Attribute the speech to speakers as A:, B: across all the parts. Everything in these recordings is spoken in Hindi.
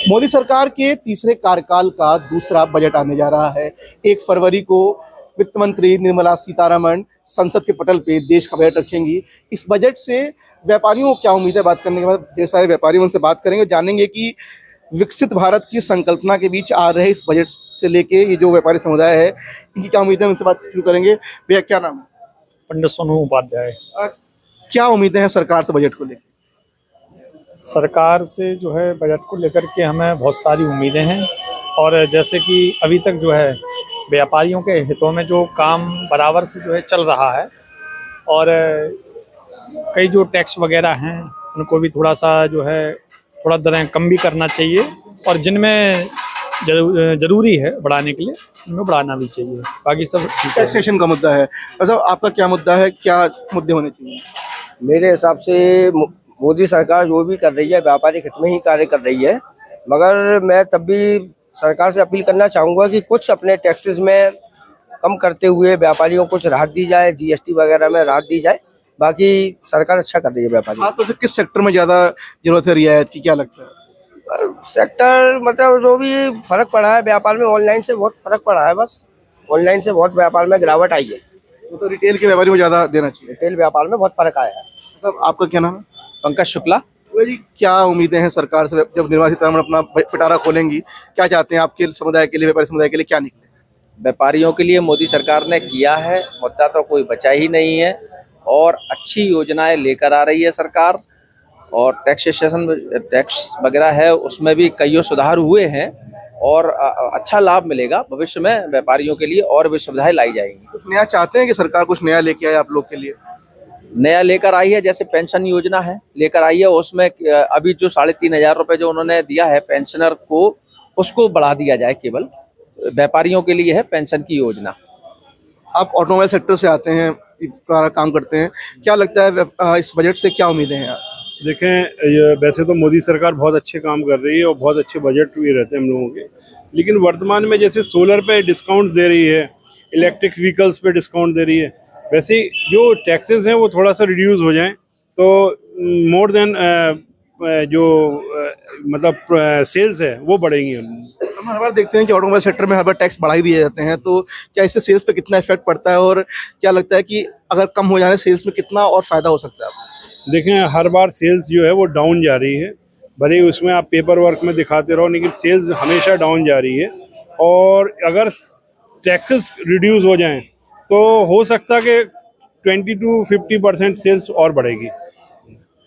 A: मोदी सरकार के तीसरे कार्यकाल का दूसरा बजट आने जा रहा है। 1 फरवरी को वित्त मंत्री निर्मला सीतारमण संसद के पटल पे देश का बजट रखेंगी। इस बजट से व्यापारियों को क्या उम्मीद है? बात करने के बाद ढेर सारे व्यापारी उनसे बात करेंगे, जानेंगे कि विकसित भारत की संकल्पना के बीच आ रहे इस बजट से लेके ये जो व्यापारी समुदाय है इनकी क्या उम्मीद है, उनसे बात शुरू करेंगे। भैया क्या नाम है?
B: पंडित सोनू उपाध्याय।
A: क्या उम्मीदें हैं सरकार से बजट को लेकर?
B: सरकार से जो है बजट को लेकर के हमें बहुत सारी उम्मीदें हैं, और जैसे कि अभी तक जो है व्यापारियों के हितों में जो काम बराबर से जो है चल रहा है, और कई जो टैक्स वगैरह हैं उनको भी थोड़ा सा जो है थोड़ा दरें कम भी करना चाहिए, और जिनमें जरूरी है बढ़ाने के लिए उनमें बढ़ाना भी चाहिए। बाकी सब
A: टैक्सेशन का मुद्दा है। अच्छा, आपका क्या मुद्दा है, क्या मुद्दे होने चाहिए?
C: मेरे हिसाब से मोदी सरकार जो भी कर रही है व्यापारिक हित में ही कार्य कर रही है, मगर मैं तब भी सरकार से अपील करना चाहूँगा कि कुछ अपने टैक्सेस में कम करते हुए व्यापारियों को कुछ राहत दी जाए, जीएसटी वगैरह में राहत दी जाए। बाकी सरकार अच्छा कर रही है व्यापारी।
A: हाँ, तो फिर किस सेक्टर में ज़्यादा जरूरत है रियायत की, क्या लगता है?
C: सेक्टर मतलब जो भी फर्क पड़ा है व्यापार में, ऑनलाइन से बहुत फर्क पड़ा है। बस ऑनलाइन से बहुत व्यापार में गिरावट आई है,
A: तो रिटेल के व्यापारी को ज़्यादा देना चाहिए।
C: रिटेल व्यापार में बहुत फर्क आया है।
A: मतलब आपका क्या नाम है?
D: पंकज शुक्ला।
A: तो जी, क्या उम्मीदें हैं सरकार से? जब निर्मला सीतारमण अपना पिटारा खोलेंगी, क्या चाहते हैं आपके समुदाय के लिए, व्यापारी समुदाय के लिए क्या निकले?
D: व्यापारियों के लिए मोदी सरकार ने किया है, मुद्दा तो कोई बचा ही नहीं है, और अच्छी योजनाएं लेकर आ रही है सरकार। और टैक्स वगैरह है उसमें भी कईयों सुधार हुए हैं, और अच्छा लाभ मिलेगा भविष्य में व्यापारियों के लिए, और भी सुविधाएं लाई जाएंगी।
A: कुछ नया चाहते हैं कि सरकार कुछ नया लेके आए आप लोग के लिए?
D: नया लेकर आई है, जैसे पेंशन योजना है लेकर आई है, उसमें अभी जो 3,500 रुपये जो उन्होंने दिया है पेंशनर को, उसको बढ़ा दिया जाए। केवल व्यापारियों के लिए है पेंशन की योजना।
A: आप ऑटोमोबाइल सेक्टर से आते हैं, सारा काम करते हैं, क्या लगता है इस बजट से क्या उम्मीदें हैं?
E: देखें, वैसे तो मोदी सरकार बहुत अच्छे काम कर रही है और बहुत अच्छे बजट भी रहते हैं हम लोगों के, लेकिन वर्तमान में जैसे सोलर पे डिस्काउंट दे रही है, इलेक्ट्रिक व्हीकल्स पे डिस्काउंट दे रही है, वैसे जो टैक्सेस हैं वो थोड़ा सा रिड्यूस हो जाएं तो मोर देन मतलब सेल्स है वो बढ़ेंगी।
A: हम हर बार देखते हैं कि ऑटोमोबाइल सेक्टर में हर बार टैक्स बढ़ा ही दिए जाते हैं, तो क्या इससे सेल्स पे कितना इफेक्ट पड़ता है, और क्या लगता है कि अगर कम हो जाने सेल्स में कितना और फायदा हो सकता है?
E: देखें, हर बार सेल्स जो है वो डाउन जा रही है, भले ही उसमें आप पेपर वर्क में दिखाते रहो, लेकिन सेल्स हमेशा डाउन जा रही है। और अगर टैक्सेस रिड्यूस हो जाएं तो हो सकता है कि 20 to 50% सेल्स और बढ़ेगी।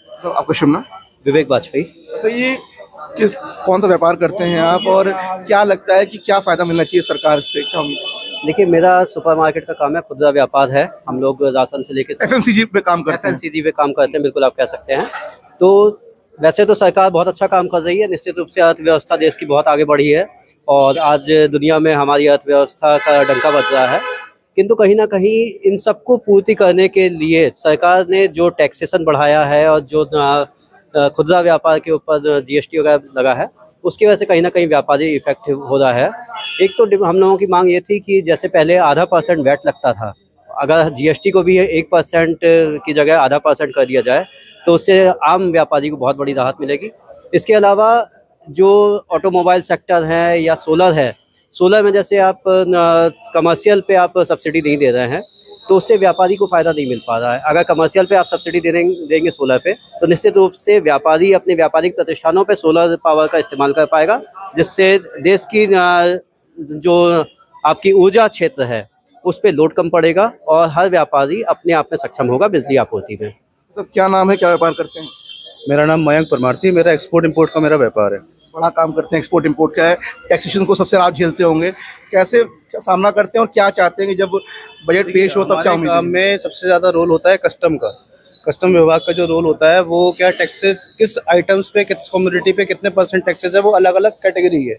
A: तो आपका शुभ नाम?
C: विवेक वाजपेयी।
A: तो ये कौन सा व्यापार करते हैं आप, और क्या लगता है कि क्या फायदा मिलना चाहिए सरकार से, क्या उम्मीद है?
F: देखिए, मेरा सुपरमार्केट का काम है, खुदरा व्यापार है। हम लोग राशन से लेके
A: एफएमसीजी पे काम करते हैं।
F: एफएमसीजी पे काम करते हैं, बिल्कुल आप कह सकते हैं। तो वैसे तो सरकार बहुत अच्छा काम कर रही है, निश्चित रूप से अर्थव्यवस्था देश की बहुत आगे बढ़ी है, और आज दुनिया में हमारी अर्थव्यवस्था का डंका बज रहा है। किंतु कहीं ना कहीं इन सबको पूर्ति करने के लिए सरकार ने जो टैक्सेशन बढ़ाया है और जो खुदरा व्यापार के ऊपर जीएसटी वगैरह लगा है, उसकी वजह से कहीं ना कहीं व्यापारी इफेक्टिव हो रहा है। एक तो हम लोगों की मांग ये थी कि जैसे पहले 0.5% वैट लगता था, अगर जीएसटी को भी 1% की जगह 0.5% कर दिया जाए तो उससे आम व्यापारी को बहुत बड़ी राहत मिलेगी। इसके अलावा जो ऑटोमोबाइल सेक्टर है या सोलर है, सोलर में जैसे आप कमर्शियल पे आप सब्सिडी नहीं दे रहे हैं तो उससे व्यापारी को फ़ायदा नहीं मिल पा रहा है। अगर कमर्शियल पे आप सब्सिडी देंगे सोलर पे, तो निश्चित रूप से व्यापारी अपने व्यापारिक प्रतिष्ठानों पे सोलर पावर का इस्तेमाल कर पाएगा, जिससे देश की जो आपकी ऊर्जा क्षेत्र है उस पर लोड कम पड़ेगा, और हर व्यापारी अपने आप में सक्षम होगा बिजली आपूर्ति में।
A: तो क्या नाम है, क्या व्यापार करते हैं?
G: मेरा नाम मयंक परमार्थी, मेरा एक्सपोर्ट इंपोर्ट का मेरा व्यापार है।
A: बड़ा काम करते हैं, एक्सपोर्ट इंपोर्ट का है। टैक्सेशन को सबसे आप झेलते होंगे, कैसे सामना करते हैं और क्या चाहते हैं कि जब बजट पेश हो तब क्या उम्मीद है?
G: काम में सबसे ज़्यादा रोल होता है कस्टम का। कस्टम विभाग का जो रोल होता है वो क्या टैक्सेस किस आइटम्स पे, किस कम्युनिटी पे कितने % टैक्सेस है, वो अलग अलग कैटेगरी है।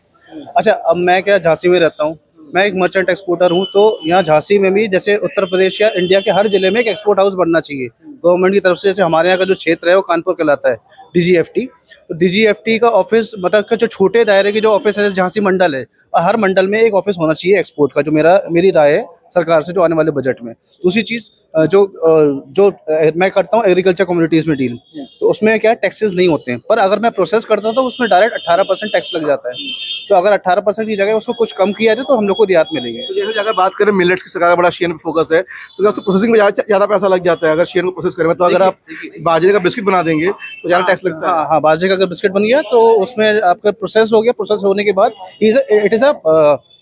G: अच्छा, अब मैं क्या झांसी में रहता हूँ, मैं एक मर्चेंट एक्सपोर्टर हूँ, तो यहाँ झांसी में भी जैसे उत्तर प्रदेश या इंडिया के हर जिले में एक एक्सपोर्ट हाउस बनना चाहिए गवर्नमेंट की तरफ से। जैसे हमारे यहाँ का जो क्षेत्र है वो कानपुर कहलाता है, डीजीएफटी। तो डीजीएफटी का ऑफिस मतलब जो छोटे दायरे की जो ऑफिस है, झांसी मंडल है, और हर मंडल में एक ऑफिस होना चाहिए एक्सपोर्ट का, जो मेरी राय है। सरकार से जो आने वाले बजट में। दूसरी चीज़ जो मैं करता हूँ एग्रीकल्चर कम्युनिटीज़ में डील, तो उसमें क्या टैक्सेस नहीं होते हैं, पर अगर मैं प्रोसेस करता हूँ तो उसमें डायरेक्ट 18% टैक्स लग जाता है। तो अगर 18% की जगह उसको कुछ कम किया जाए तो हम लोग को रियायत मिलेगी।
A: तो जैसे अगर बात करें मिलेट्स की सरकार का बड़ा शेयर में फोकस है, तो उसको प्रोसेसिंग में ज़्यादा पैसा लग जाता है अगर शेयर को प्रोसेस करें। तो अगर आप बाजरे का बिस्किट बना देंगे तो ज़्यादा टैक्स लगता है।
G: हाँ, बाजरे का अगर बिस्किट बन गया तो उसमें आपका प्रोसेस हो गया, प्रोसेस होने के बाद it is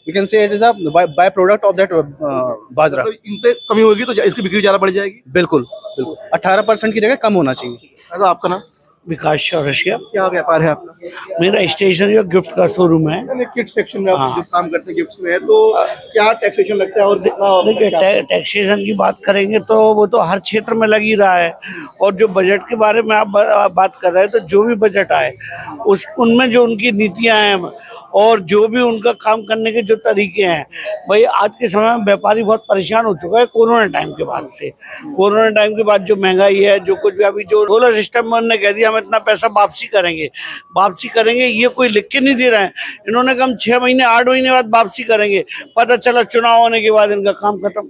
G: we can say it is a by product of that bajra.
A: मतलब इन पे कमी होगी तो इसकी बिक्री ज़्यादा बढ़ जाएगी।
G: बिल्कुल बिल्कुल 18% की जगह कम होना चाहिए।
A: ऐसा आपका नाम?
H: विकास चौरसिया।
A: क्या व्यापार है आपका?
H: मेरा स्टेशनरी और गिफ्ट का शोरूम है।
A: किट सेक्शन में आप जो काम करते हैं गिफ्ट्स में है, तो क्या टैक्सेशन लगता है और कितना?
H: देखिए टैक्सेशन की बात करेंगे तो वो तो हर क्षेत्र में लग ही रहा है, और जो बजट के बारे में आप बात कर रहे हैं, तो जो भी बजट आए उनमें जो उनकी नीतियां हैं और जो भी उनका काम करने के जो तरीके हैं, भाई आज के समय में व्यापारी बहुत परेशान हो चुका है कोरोना टाइम के बाद से। कोरोना टाइम के बाद जो महंगाई है, जो कुछ भी अभी जो सोलर सिस्टम में उन्होंने कह दिया हम इतना पैसा वापसी करेंगे, ये कोई लिख के नहीं दे रहे हैं। इन्होंने कहा हम 6 महीने 8 महीने बाद वापसी करेंगे, पता चला चुनाव होने के बाद इनका काम खत्म।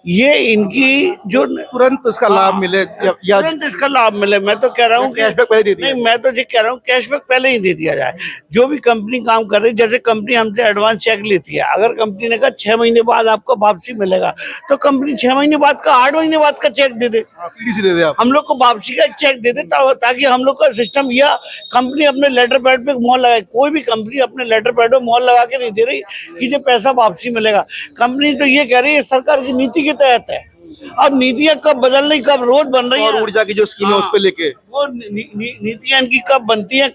H: ये इनकी जो
A: तुरंत इसका लाभ मिले या
H: तुरंत इसका लाभ मिले, मैं तो कह रहा हूँ कि
A: कैशबैक पहले दे दिया।
H: नहीं, मैं तो ये कह रहा हूँ कैशबैक पहले ही दे दिया जाए। जो भी कंपनी काम कर रही है, जैसे कंपनी हमसे एडवांस चेक लेती है, अगर कंपनी ने कहा 6 महीने बाद आपको वापसी मिलेगा, तो कंपनी 6 महीने बाद का 8 महीने बाद का चेक दे दे,
A: पीडीसी दे दे आप।
H: हम लोग को वापसी का चेक दे दे, ताकि हम लोग का सिस्टम, या कंपनी अपने लेटर पैड पे मोहर लगाए। कोई भी कंपनी अपने लेटर पैड पे मोहर लगा के नहीं दे रही कि जो पैसा वापसी मिलेगा। कंपनी तो ये कह रही है सरकार की नीति के तहत है। अब नीतियां कब बदल रही, कब रोज बन रही है,
A: और ऊर्जा की जो स्कीम है उस पे लेके
H: वो नीतियां इनकी कब बनती हैं,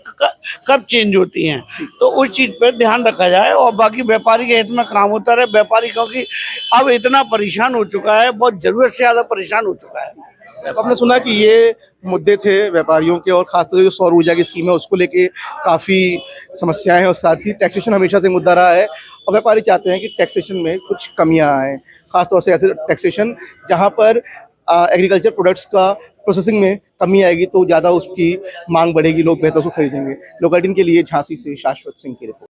H: कब चेंज होती हैं, तो उस चीज पे ध्यान रखा जाए। और बाकी व्यापारी के हित में काम होता रहे। व्यापारी क्योंकि अब इतना परेशान हो चुका है, बहुत जरूरत से ज्यादा परेशान हो चुका है।
A: आपने सुना कि ये मुद्दे थे व्यापारियों के, और खासतौर से जो सौर ऊर्जा की स्कीम है उसको लेके काफ़ी समस्याएं हैं, और साथ ही टैक्सेशन हमेशा से मुद्दा रहा है। और व्यापारी चाहते हैं कि टैक्सेशन में कुछ कमियां आएँ, खासतौर से ऐसे टैक्सेशन जहां पर एग्रीकल्चर प्रोडक्ट्स का प्रोसेसिंग में कमी आएगी तो ज़्यादा उसकी मांग बढ़ेगी, लोग बेहतर उसको खरीदेंगे। लोकल 18 के लिए झांसी से शाश्वत सिंह की रिपोर्ट।